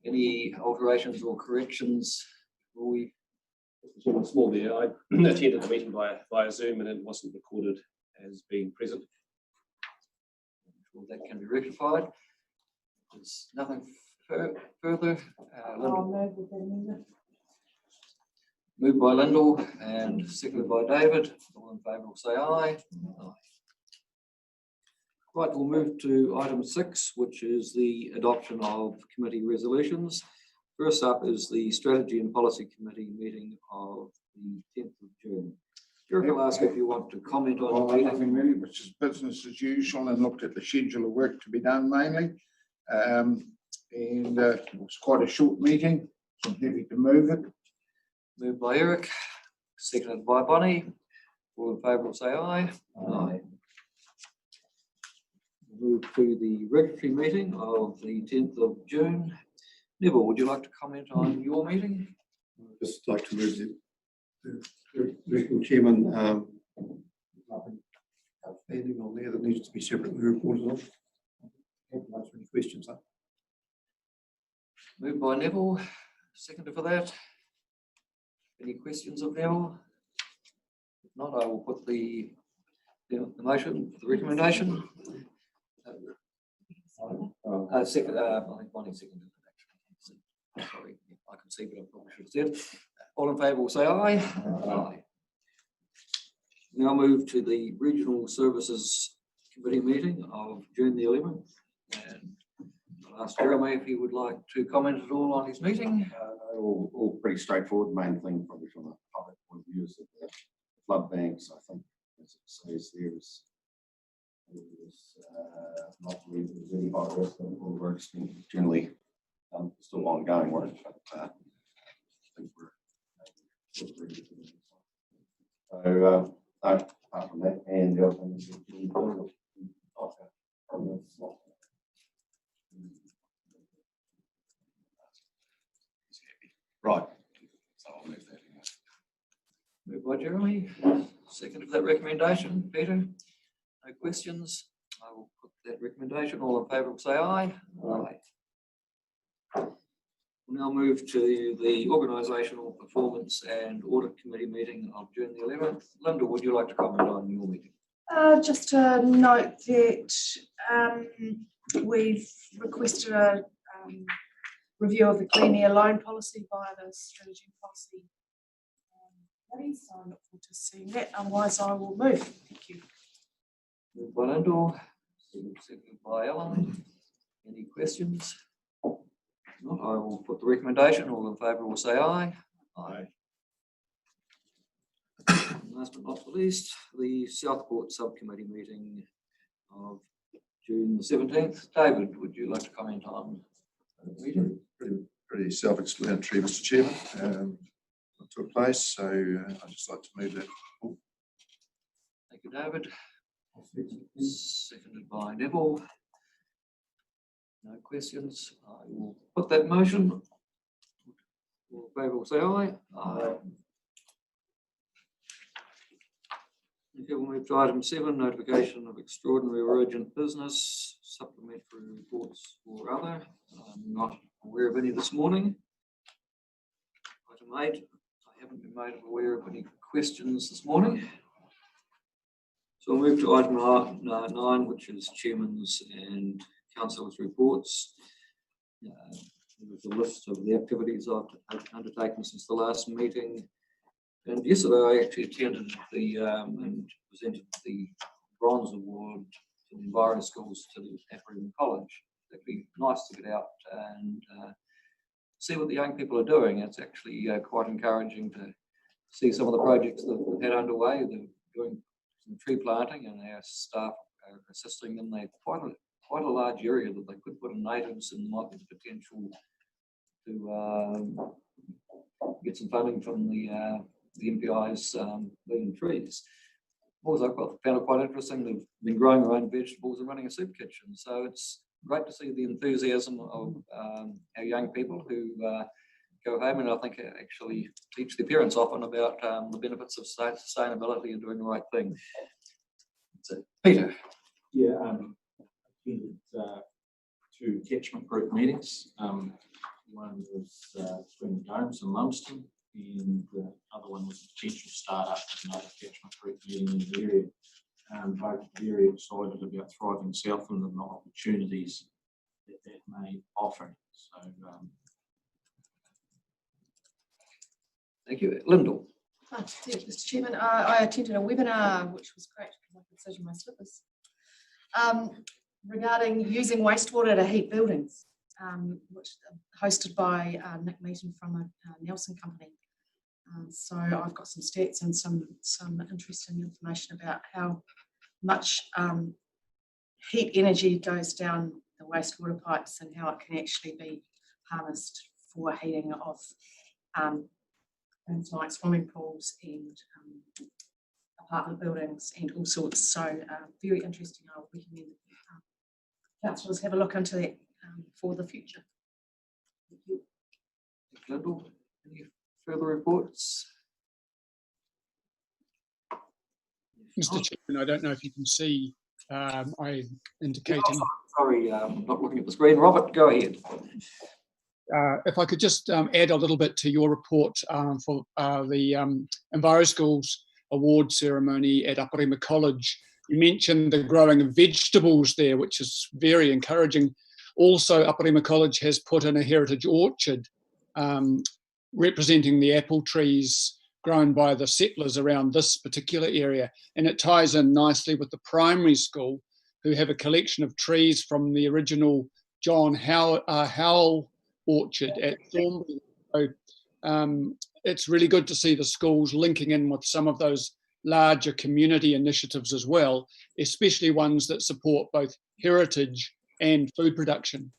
Any alterations or corrections before we? Small there. I attended the meeting via Zoom and it wasn't recorded as being present. Well, that can be rectified. There's nothing further. Moved by Lyndall and seconded by David. All in favour will say aye. Aye. Right, we'll move to item 6, which is the adoption of committee resolutions. First up is the Strategy and Policy Committee meeting of the 10th of June. Eric, I'll ask if you want to comment on the meeting. Nothing really, which is business as usual, and looked at the schedule of work to be done mainly. It was quite a short meeting, so I'm happy to move it. Moved by Eric, seconded by Bonnie. All in favour will say aye. Aye. We'll move to the regulatory meeting of the 10th of June. Neville, would you like to comment on your meeting? I'd just like to move the Regional Chairman, nothing outstanding on there that needs to be separately reported on. Answer any questions. Moved by Neville, seconded for that. Any questions of Neville? If not, I will put the motion, the recommendation. Second, I think Bonnie seconded it actually. Sorry, I can see, but I probably should have said. All in favour will say aye. Aye. Now move to the Regional Services Committee meeting of June the 11th. And I'll ask Jeremy if he would like to comment at all on his meeting. All pretty straightforward. Main thing, probably from a public point of view, is that the flood banks, I think, as it says there, is not believed there's any high risk of all works being generally still ongoing work, but I think we're pretty good. So, apart from that, and the other thing is right. So I'll move that. Moved by Jeremy, second for that recommendation. Peter, no questions. I will put that recommendation. All in favour will say aye. Aye. We'll now move to the Organisational Performance and Audit Committee meeting of June the 11th. Linda, would you like to comment on your meeting? Just to note that we've requested a review of the clean air loan policy via the strategy and policy committee, so I look forward to seeing that. Otherwise, I will move. Thank you. Moved by Lyndall, seconded by Ellen. Any questions? If not, I will put the recommendation. All in favour will say aye. Aye. Last but not the least, the Southport Subcommittee meeting of June the 17th. David, would you like to comment on the meeting? Pretty self-explanatory, Mr. Chairman. What took place, so I'd just like to move that. Thank you, David. Seconded by Neville. No questions. I will put that motion. All in favour will say aye. Aye. Okay, we'll move to item 7, notification of extraordinary or urgent business, supplementary reports or other. I'm not aware of any this morning. Item 8, I haven't been made aware of any questions this morning. So we'll move to item 9, which is Chairman's and Councillors' reports. There's a list of the activities I've undertaken since the last meeting. And yesterday I actually attended the and presented the Bronze Award to the environment schools to the Appleton College. It'd be nice to get out and see what the young people are doing. It's actually quite encouraging to see some of the projects that they've had underway. They're doing some tree planting and our staff are assisting them. They've quite a large area that they could put in natives, and there might be the potential to get some funding from the MPI's leading trees. Also, I found it quite interesting. They've been growing their own vegetables and running a soup kitchen. So it's great to see the enthusiasm of our young people who go home and I think actually teach their parents often about the benefits of sustainability and doing the right thing. So, Peter. Yeah, attended 2 catchment group meetings. One was Twin Domes in Lumsden, and the other one was a potential startup of another catchment group meeting in the area. Both very excited about thriving Southland and the opportunities that may offer. So, Thank you. Lyndall. Thank you, Mr. Chairman. I attended a webinar, which was great because I could sit in my slippers, regarding using wastewater to heat buildings, which hosted by Nick Meaton from a Nelson company. So I've got some stats and some interesting information about how much heat energy goes down the wastewater pipes and how it can actually be harnessed for heating of things like swimming pools and apartment buildings and all sorts. So very interesting. I would recommend councillors have a look into that for the future. Thank you. Thank you, Lyndall. Any further reports? Mr. Chairman, I don't know if you can see, I indicating. Sorry, I'm not looking at the screen. Robert, go ahead. If I could just add a little bit to your report for the EnviroSchools award ceremony at Aparima College. You mentioned the growing of vegetables there, which is very encouraging. Also, Aparima College has put in a heritage orchard representing the apple trees grown by the settlers around this particular area. And it ties in nicely with the primary school, who have a collection of trees from the original John Howell orchard at Thornbury. So it's really good to see the schools linking in with some of those larger community initiatives as well, especially ones that support both heritage and food production.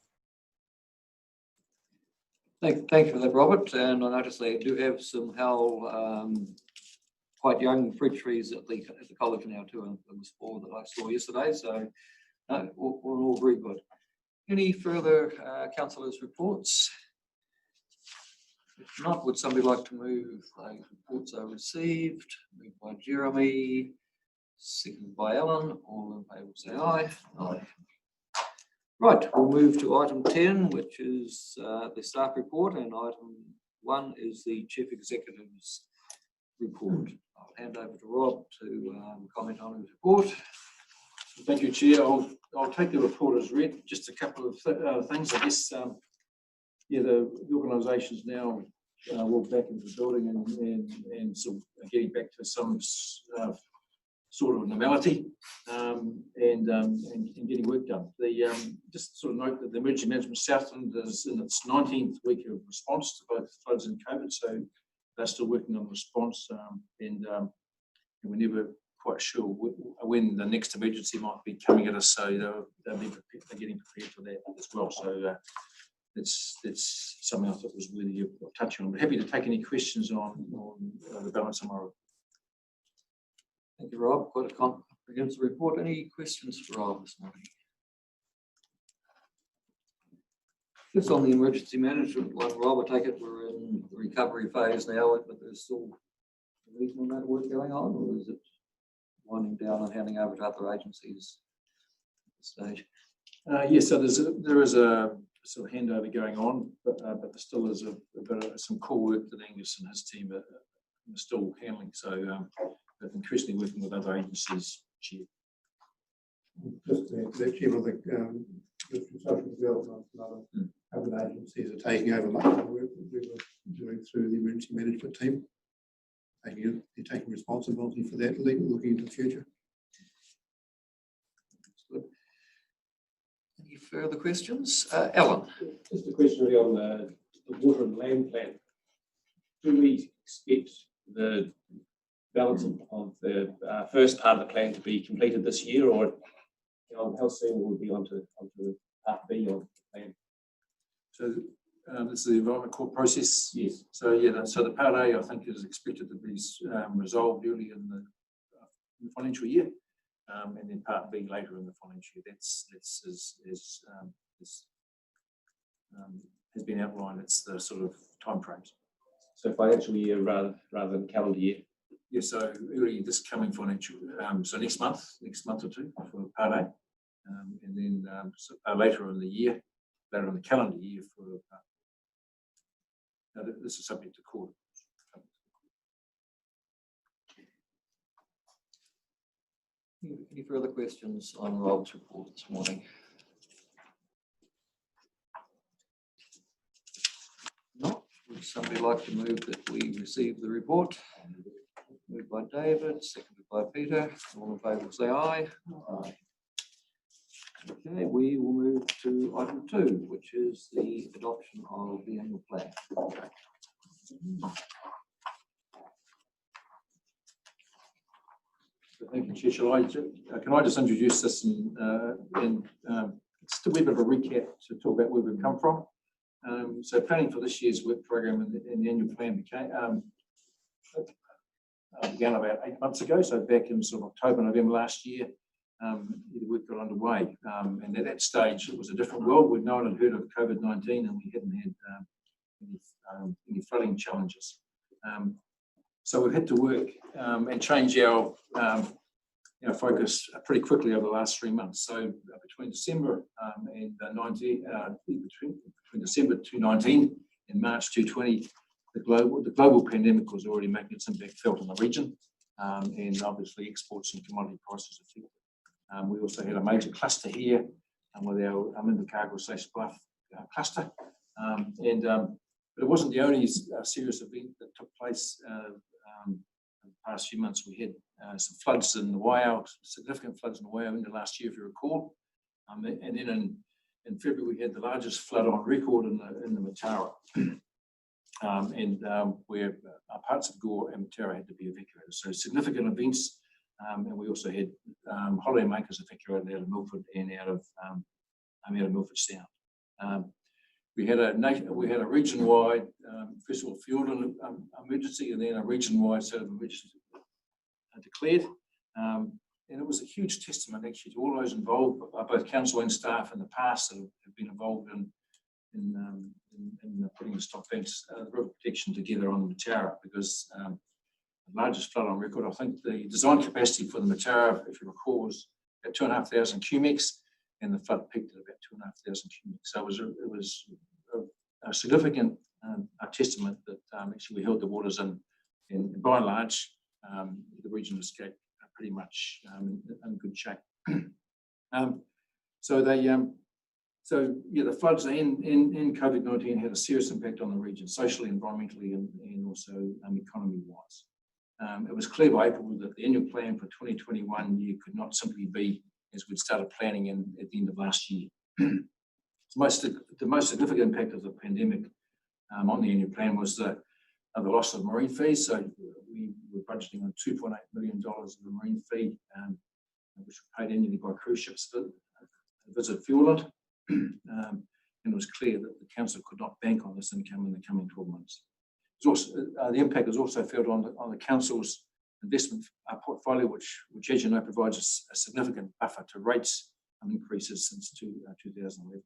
Thank you for that, Robert. And I noticed they do have some quite young fruit trees at the college now too, and the spore that I saw yesterday. So all very good. Any further councillors' reports? If not, would somebody like to move those reports are received? Moved by Jeremy, seconded by Alan. All in favour say aye. Aye. Right, we'll move to item 10, which is the staff report, and item 1 is the Chief Executive's report. I'll hand over to Rob to comment on his report. thank you, Chair. I'll take the report as read. Just a couple of things. I guess, the organisation's now well back into the building and sort of getting back to some sort of normality and getting work done. Just sort of note that the Emergency Management Southland is in its 19th week of response to both floods and COVID, so they're still working on the response and we're never quite sure when the next emergency might be coming at us, so they're getting prepared for that as well. So it's something I thought was worthy of touching on. But happy to take any questions on the balance of my report. Thank you, Rob. Quite a comprehensive report. Any questions for Rob this morning? Just on the emergency management one, Rob, I take it we're in the recovery phase now, but there's still a reasonable amount of work going on, or is it winding down and handing over to other agencies at this stage? Yes, so there is a sort of handover going on, but there still is a bit of some core work that Angus and his team are still handling. So they're increasingly working with other agencies. Chair. Just to let you know, the social development and other agencies are taking over much of the work that we were doing through the emergency management team. They're taking responsibility for that, looking into the future. Good. Any further questions? Alan? Just a question really on the water and land plan. Do we expect the balance of the first part of the plan to be completed this year, or how soon will we be onto part B of the plan? So this is the Environment Court process. Yes. So so the part A I think is expected to be resolved early in the financial year, and then part B later in the financial year. That's has been outlined. It's the sort of timeframes. So financial year rather than calendar year. Yeah, so early this coming financial, so next month or two for part A, and then later in the year, later in the calendar year for part Now, this is subject to court. Any further questions on Rob's report this morning? Not. Would somebody like to move that we receive the report? Moved by David, seconded by Peter. All in favour say aye. Aye. Okay, we will move to item 2, which is the adoption of the annual plan. Thank you, Chair. Can I just introduce this and just a wee bit of a recap to talk about where we've come from. So planning for this year's work program and the annual plan began about 8 months ago. So back in sort of October, November last year, the work got underway. And at that stage, it was a different world. No one had heard of COVID-19 and we hadn't had any flooding challenges. So we've had to work and change our focus pretty quickly over the last 3 months. So between December between December 2019 and March 2020, the global pandemic was already making its impact felt in the region, and obviously exports and commodity prices affected. We also had a major cluster here with our Invercargill/Bluff cluster, but it wasn't the only serious event that took place in the past few months. We had some floods in the Waiau, significant floods in the Waiau into last year, if you recall. And then in February, we had the largest flood on record in the Mataura. Where parts of Gore and Mataura had to be evacuated. So significant events. And we also had holiday makers evacuated out of Milford and out of Milford Sound. We had a region-wide, first of all, field emergency, and then a region-wide state of emergency declared. And it was a huge testament, actually, to all those involved, both council and staff in the past that have been involved in putting the stop banks, river protection together on the Mataura, because the largest flood on record, I think the design capacity for the Mataura, if you recall, was about 2,500 cumecs, and the flood peaked at about 2,500 cumecs. So it was a significant testament that actually we held the waters in, and by and large, the region escaped pretty much in good shape. So the floods and COVID-19 had a serious impact on the region, socially, environmentally, and also economy-wise. It was clear by April that the annual plan for 2021 year could not simply be as we'd started planning at the end of last year. The most significant impact of the pandemic on the annual plan was the loss of marine fees. So we were budgeting on $2.8 million of the marine fee, which was paid annually by cruise ships for visit Fjordland. And it was clear that the council could not bank on this income in the coming 12 months. The impact was also felt on the council's investment portfolio, which, as you know, provides a significant buffer to rates increases since 2011.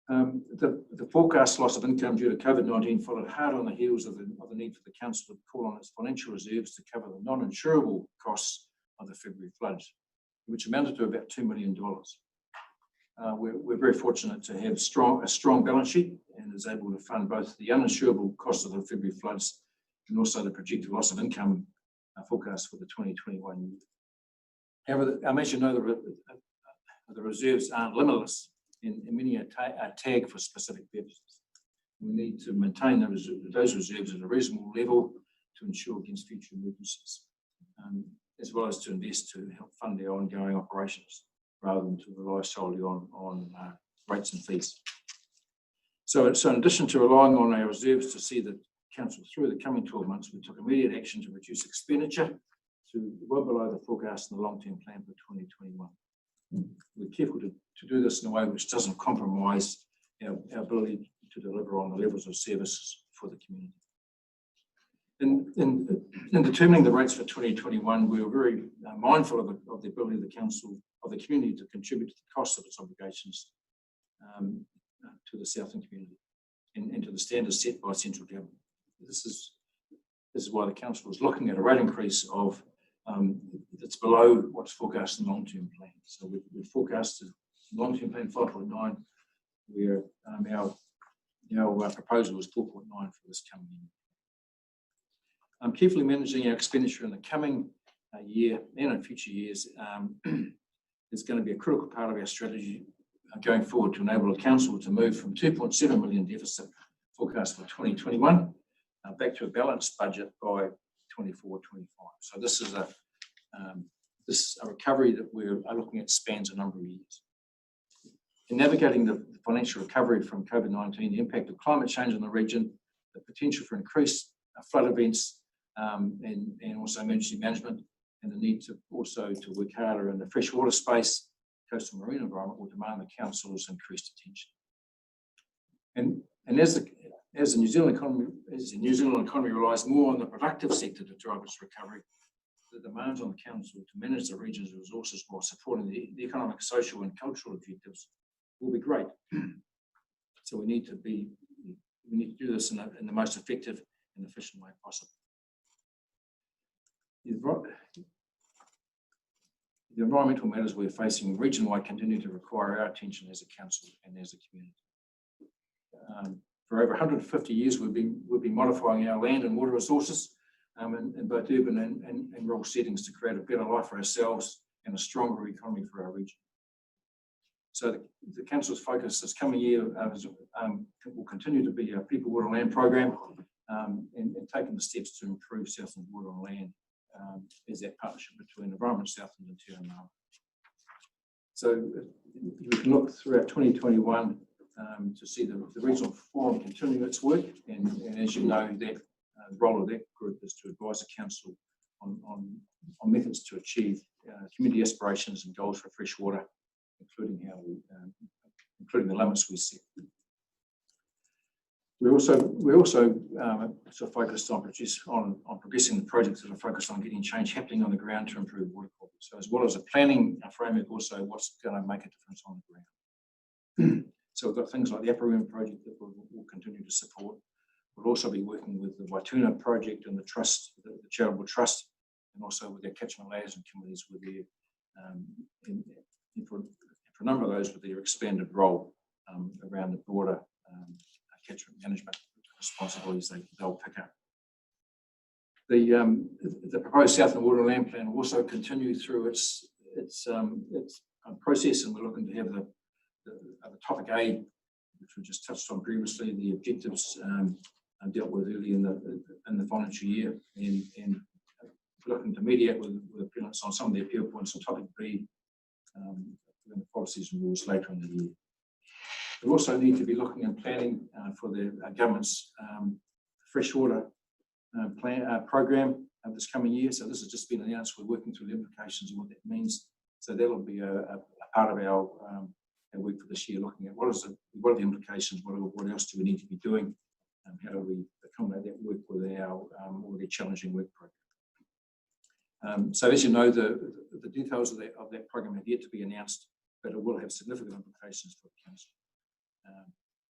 The forecast loss of income due to COVID-19 followed hard on the heels of the need for the council to call on its financial reserves to cover the non-insurable costs of the February floods, which amounted to about $2 million. We're very fortunate to have a strong balance sheet and is able to fund both the uninsurable costs of the February floods and also the projected loss of income forecast for the 2021 year. However, as you know, the reserves aren't limitless, and many are tagged for specific purposes. We need to maintain those reserves at a reasonable level to ensure against future emergencies, as well as to invest to help fund their ongoing operations, rather than to rely solely on rates and fees. So in addition to relying on our reserves to see the council through the coming 12 months, we took immediate action to reduce expenditure to well below the forecast in the long-term plan for 2021. We're careful to do this in a way which doesn't compromise our ability to deliver on the levels of services for the community. In determining the rates for 2021, we were very mindful of the ability of the council, of the community, to contribute to the cost of its obligations to the Southland community and to the standards set by central government. This is why the council is looking at a rate increase of that's below what's forecast in the long-term plan. So we've forecasted long-term plan 5.9, where our proposal is 4.9 for this coming year. Carefully managing our expenditure in the coming year and in future years is going to be a critical part of our strategy going forward to enable the council to move from 2.7 million deficit forecast for 2021 back to a balanced budget by 24-25. So this is a recovery that we're looking at spans a number of years. In navigating the financial recovery from COVID-19, the impact of climate change in the region, the potential for increased flood events, and also emergency management, and the need to also to work harder in the freshwater space, coastal marine environment will demand the council's increased attention. And as the New Zealand economy relies more on the productive sector to drive its recovery, the demands on the council to manage the region's resources while supporting the economic, social, and cultural objectives will be great. So we need to do this in the most effective and efficient way possible. The environmental matters we're facing region-wide continue to require our attention as a council and as a community. For over 150 years, we've been modifying our land and water resources in both urban and rural settings to create a better life for ourselves and a stronger economy for our region. So the council's focus this coming year will continue to be our People, Water, Land program and taking the steps to improve Southland Water and Land as that partnership between Environment Southland and Te Reo. So we can look throughout 2021 to see the regional forum continue its work, and as you know, that the role of that group is to advise the council on methods to achieve community aspirations and goals for freshwater, including the limits we set. We're also sort of focused on progressing the projects that are focused on getting change happening on the ground to improve water quality. So as well as a planning framework, also what's going to make a difference on the ground. So we've got things like the Upper Rim project that we'll continue to support. We'll also be working with the Waituna project and the trust, the charitable trust, and also with their catchment layers and committees with their, for a number of those with their expanded role around the broader catchment management responsibilities they'll pick up. The proposed Southland Water and Land Plan will also continue through its process, and we're looking to have the topic A, which we just touched on previously, the objectives dealt with early in the financial year, and looking to mediate with appealants on some of the appeal points on topic B, the policies and rules later in the year. We also need to be looking and planning for the government's freshwater plan program this coming year. So this has just been announced. We're working through the implications of what that means. So that'll be a part of our work for this year, looking at what are the implications, what else do we need to be doing, how do we accommodate that work with our already challenging work program. So as you know, the details of that program have yet to be announced, but it will have significant implications for the council.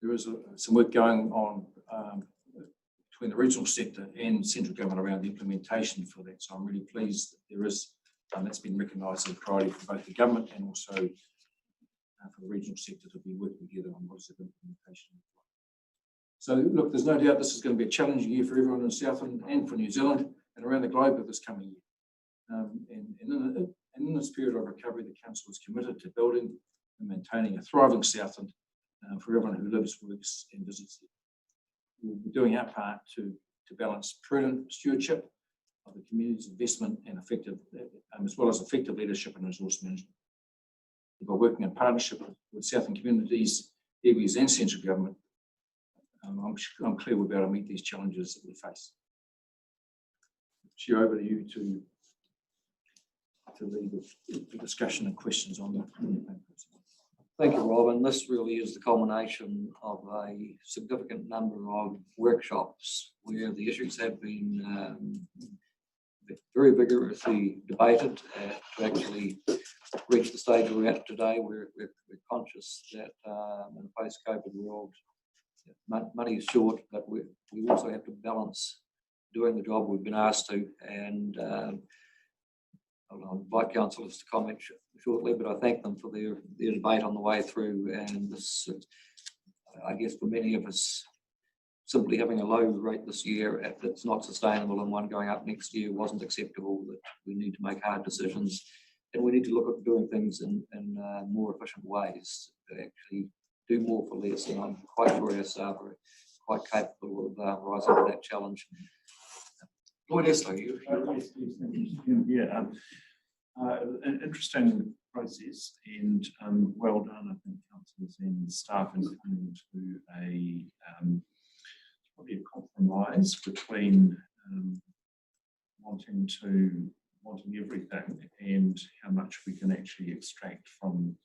There is some work going on between the regional sector and central government around the implementation for that. So I'm really pleased that there is, that's been recognised as a priority for both the government and also for the regional sector to be working together on what is the implementation. So look, there's no doubt this is going to be a challenging year for everyone in Southland and for New Zealand and around the globe of this coming year. And in this period of recovery, the council is committed to building and maintaining a thriving Southland for everyone who lives, works and visits it. We'll be doing our part to balance prudent stewardship of the community's investment and effective, as well as effective leadership and resource management. By working in partnership with Southland communities, iwis and central government, I'm clear we'll be able to meet these challenges that we face. Chair, over to you to lead the discussion and questions on the plan. Thank you, Rob. And this really is the culmination of a significant number of workshops where the issues have been very vigorously debated to actually reach the stage we're at today. We're conscious that in a post-COVID world, money is short, but we also have to balance doing the job we've been asked to. And I'll invite councillors to comment shortly, but I thank them for their debate on the way through. And this, I guess for many of us, simply having a low rate this year that's not sustainable and one going up next year wasn't acceptable. That we need to make hard decisions, and we need to look at doing things in more efficient ways to actually do more for less. And I'm quite sure our staff are quite capable of rising to that challenge. Lloyd Esler, Yeah, an interesting process, and well done, I think, councillors and staff in coming to a probably a compromise between wanting everything and how much we can actually extract from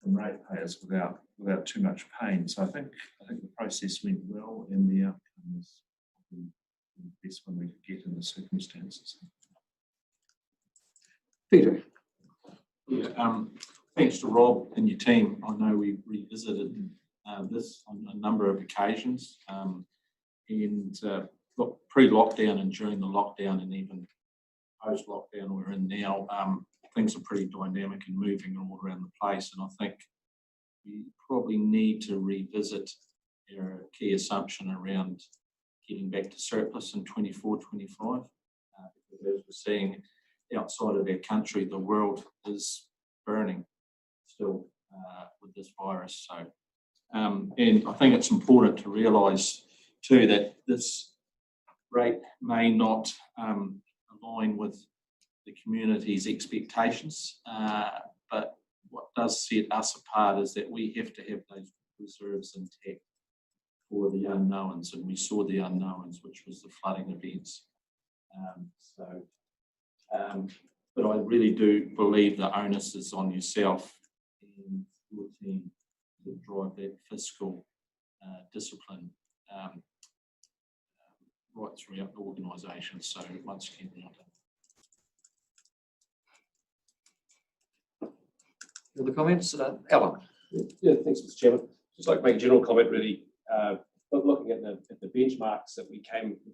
ratepayers without too much pain. So I think the process went well, and the outcome is probably the best one we could get in the circumstances. Peter. Yeah, thanks to Rob and your team. I know we revisited this on a number of occasions, and look, pre-lockdown and during the lockdown and even post-lockdown we're in now, things are pretty dynamic and moving all around the place, and I think we probably need to revisit our key assumption around getting back to surplus in 24-25, because as we're seeing outside of our country, the world is burning still with this virus. So, and I think it's important to realise too that this rate may not align with the community's expectations, but what does set us apart is that we have to have those reserves intact for the unknowns, and we saw the unknowns, which was the flooding events. But I really do believe the onus is on yourself and your team to drive that fiscal discipline right throughout the organisation. So once again, well done. Other comments? Alan. Yeah, thanks, Mr. Chairman. Just like to make a general comment, really. Looking at the benchmarks that we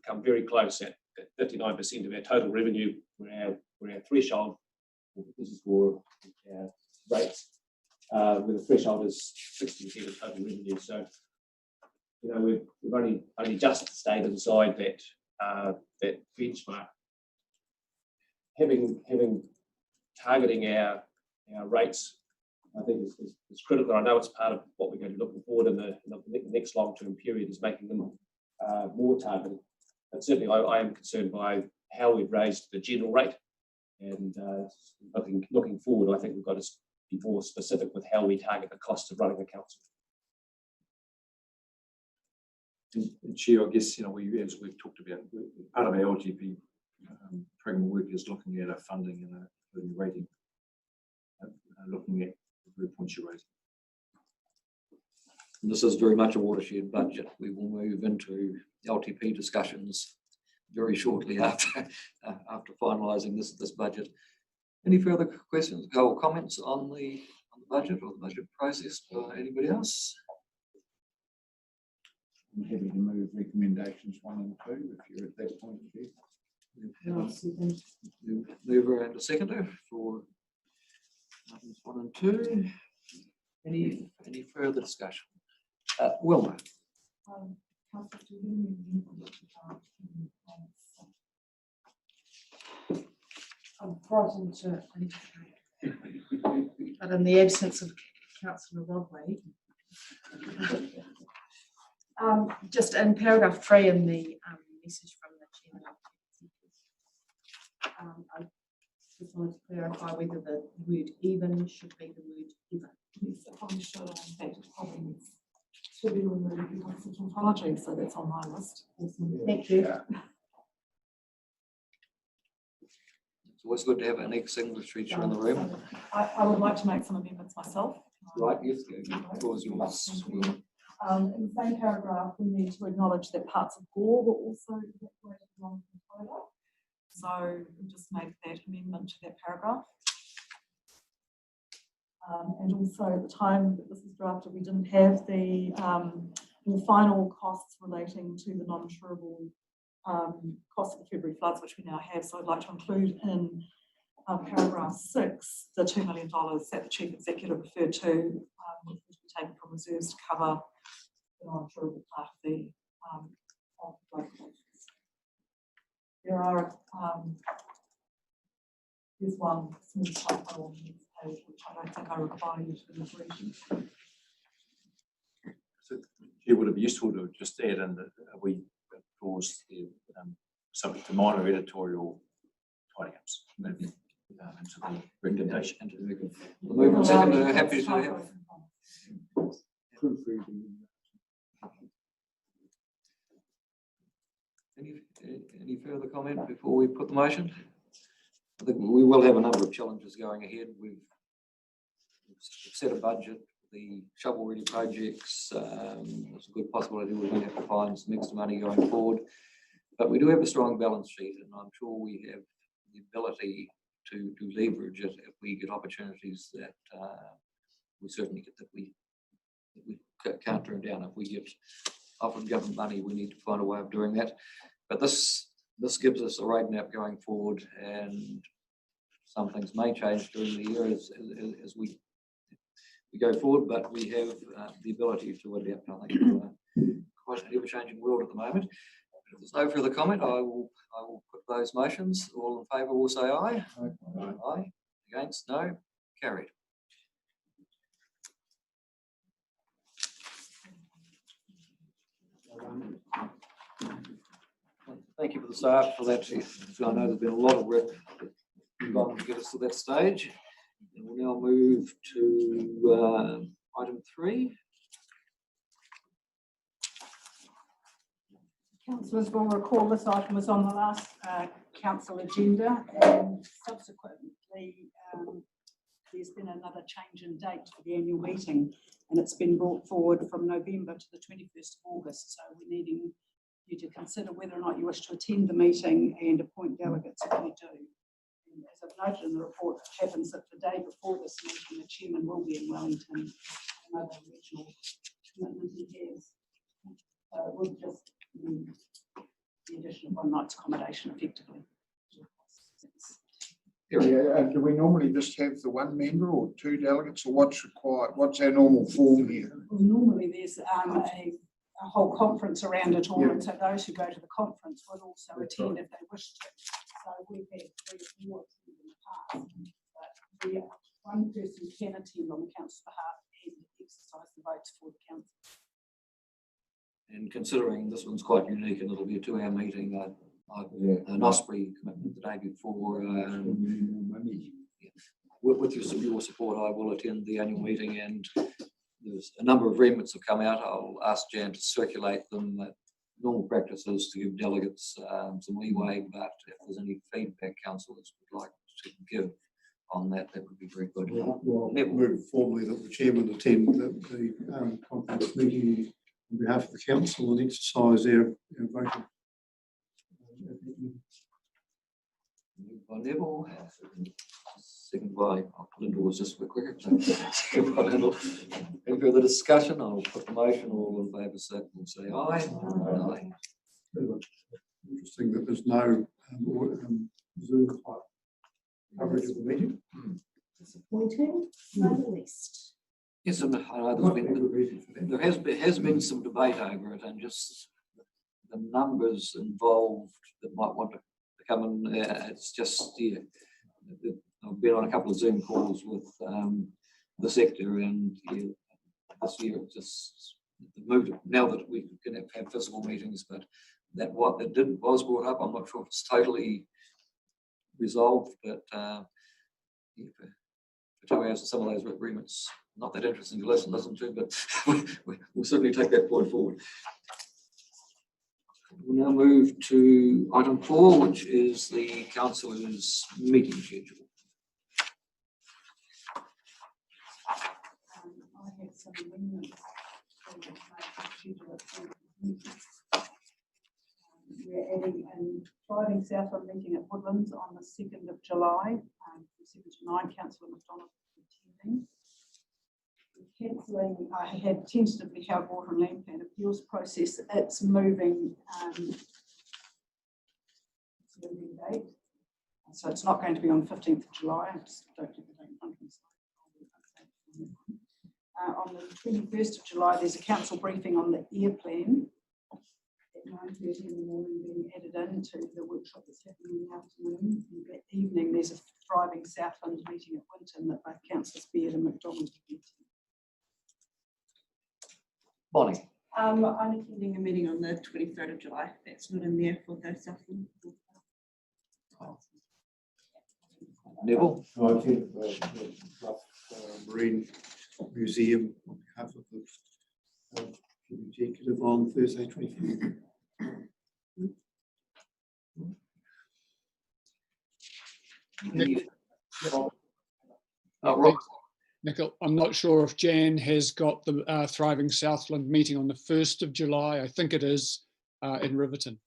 come very close at 59% of our total revenue, where our threshold, this is for our rates, where the threshold is 60% of total revenue. So, you know, we've only just stayed inside that benchmark. Having targeting our rates, I think is critical. I know it's part of what we're going to be looking forward in the next long-term period, is making them more targeted. But certainly I am concerned by how we've raised the general rate, and looking forward, I think we've got to be more specific with how we target the cost of running the council. And Chair, I guess, you know, as we've talked about, part of our LGP program work is looking at our funding and rating, looking at the points you raised. And this is very much a watershed budget. We will move into LTP discussions very shortly after finalising this budget. Any further questions or comments on the budget or the budget process by anybody else? I'm happy to move recommendations 1 and 2 if you're at that point of view. Mover and a seconder for items 1 and 2. Any further discussion? Wilma. I'm frightened to, but in the absence of Councillor Rodway, just in paragraph 3 in the message from the chairman, I just wanted to clarify whether the word even should be the word ever. Yes, it probably should. In fact, it probably should be removed because of tautology, so that's on my list. Awesome. Thank you. Yeah. It's always good to have an ex-English teacher in the room. I would like to make some amendments myself. Right, yes, yours. In the same paragraph, we need to acknowledge that parts of Gore were also evacuated along the corridor. So we'll just make that amendment to that paragraph. And also at the time that this was drafted, we didn't have the final costs relating to the non-insurable costs of the February floods, which we now have. So I'd like to include in paragraph 6 the $2 million that the Chief Executive referred to, which was taken from reserves to cover non-insurable part of the flood costs. There are, there's one small typo on this page, which I don't think I require you to agree. It would be useful to just add in that we clause the subject to minor editorial tie-ups, maybe into the recommendation. The movement second, happy to have. Proofreading. Any further comment before we put the motion? I think we will have a number of challenges going ahead. We've set a budget. The shovel-ready projects, there's a good possibility we're going to have to find some extra money going forward. But we do have a strong balance sheet, and I'm sure we have the ability to leverage it if we get opportunities that we certainly get that we can't turn down. If we get offered government money, we need to find a way of doing that. But this gives us a roadmap going forward, and some things may change during the year as we go forward, but we have the ability to adapt. I think quite an ever-changing world at the moment. If there's no further comment, I will put those motions. All in favour will say aye. Aye. Aye. Against? No. Carried. Thank you for the start for that. I know there's been a lot of work to get us to that stage. And we'll now move to item 3. Councillors will recall this item was on the last council agenda, and subsequently there's been another change in date for the annual meeting, and it's been brought forward from November to the 21st of August. So we're needing you to consider whether or not you wish to attend the meeting and appoint delegates if you do. And as I've noted in the report, it happens that the day before this meeting, the chairman will be in Wellington, another regional commitment he has. So it would just be the addition of one night's accommodation effectively. Do we normally just have the one member or 2 delegates, or what's required? What's our normal form here? Well, normally there's a whole conference around it all, and so those who go to the conference would also attend if they wish to. So we've had 3 or 4 in the past, but one person can attend on the council's behalf and exercise the votes for the council. And considering this one's quite unique and it'll be a 2-hour meeting, an Osprey commitment the day before. With your support, I will attend the annual meeting, and there's a number of remits have come out. I'll ask Jan to circulate them. Normal practice is to give delegates some leeway, but if there's any feedback councillors would like to give on that, that would be very good. Well, move formally that the chairman attend the conference meeting on behalf of the council and exercise their voting. Moved by Neville, second by Linda was just a bit quicker. Second by Linda. Any further discussion? I'll put the motion. All in favour say aye. Aye. Interesting that there's no Zoom type coverage of the meeting. Disappointing, no the least. Yes, and I know there has been some debate over it, and just the numbers involved that might want to come in. It's just I've been on a couple of Zoom calls with the sector, and this year it just moved. Now that we can have physical meetings, but that what that was brought up, I'm not sure if it's totally resolved, but for 2 hours, some of those agreements not that interesting to listen to, but we'll certainly take that point forward. We'll now move to item 4, which is the councillors' meeting schedule. I have some amendments to the schedule. We're adding an Driving Southland meeting at Woodlands on the 2nd of July, from 7 to 9, Councillor McDonald attending. Cancelling, I had tentatively held Water and Land Plan appeals process. It's moving date, so it's not going to be on the 15th of July. I just don't get the date in front of me. On the 21st of July, there's a council briefing on the air plan at 9:30 in the morning, being added into the workshop that's happening in the afternoon. And that evening, there's a Thriving Southland meeting at Winton that both councillors Beard and McDonald will be attending. Bonnie. I'm attending a meeting on the 23rd of July. That's not in there for the Southland. Neville. I attend the Marine Museum on behalf of the executive on Thursday, 25th. Nicole, I'm not sure if Jan has got the Thriving Southland meeting on the 1st of July. I think it is in Riverton.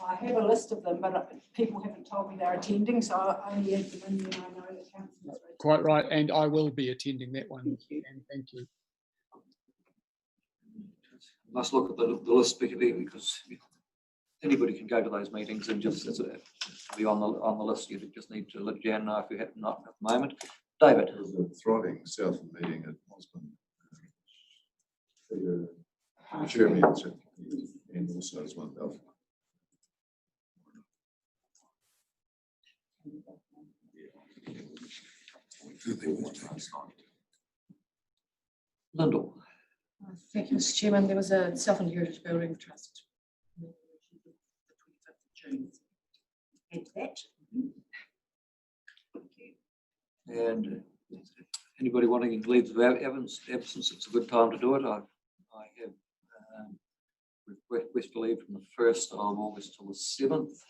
I have a list of them, but people haven't told me they're attending, so I only add them in when I know the council. Quite right, and I will be attending that one. Thank you. And thank you. Must look at the list because anybody can go to those meetings and just be on the list. You just need to let Jan know if you have not at the moment. David. There was a Thriving Southland meeting at Osborne. Chairman and also as one of Lyndall. Thank you, Mr. Chairman. There was a Southland Heritage Building Trust. The 25th of June. Add that. And anybody wanting leaves of absence, it's a good time to do it. I have request to leave from the 1st of August till the 7th.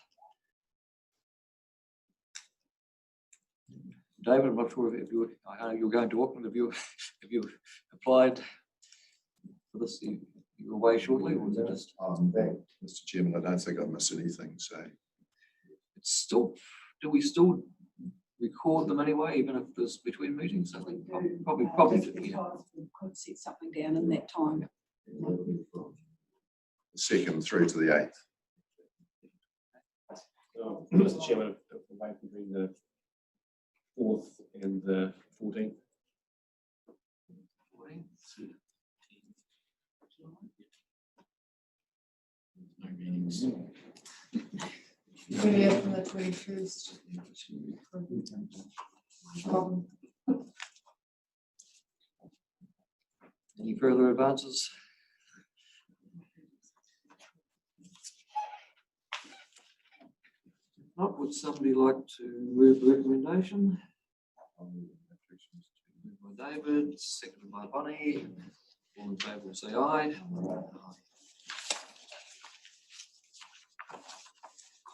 David, I'm not sure if I know you're going to Auckland. Have you applied for this? You're away shortly, or is it just? back, Mr. Chairman. I don't think I missed anything. So it's still. Do we still record them anyway, even if there's between meetings? I think probably. Yeah. We could set something down in that time. the 2nd through to the 8th. Mr. Chairman, away between the 4th and the 14th. No meetings. Earlier from the 21st. Any further advances? Not, would somebody like to move the recommendation? Moved by David, seconded by Bonnie. All in favour will say aye.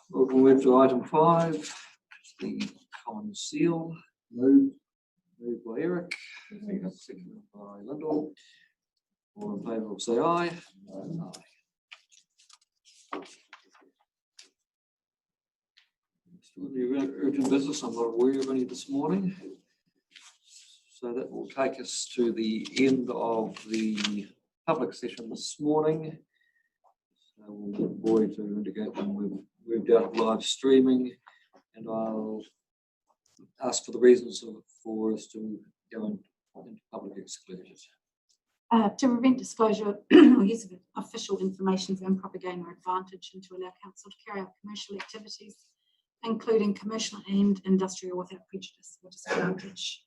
We'll move to item 5, the common seal. Moved by Eric, seconded by Lyndall. All in favour will say aye. Extraordinary urgent business, I'm not aware of any this morning. So that will take us to the end of the public session this morning. So we'll get Boyd to indicate when we've moved out of live streaming, and I'll ask for the reasons for us to go into public exclusion. To prevent disclosure or use of official information for improper gain or advantage, and to allow council to carry out commercial activities, including commercial and industrial, without prejudice or disadvantage.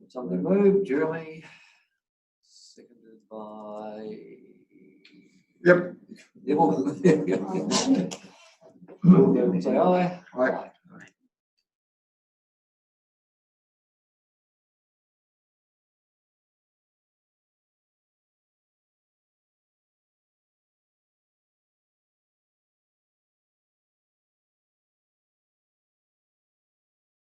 Something moved, Jeremy, seconded by. Yep. Say aye. Aye.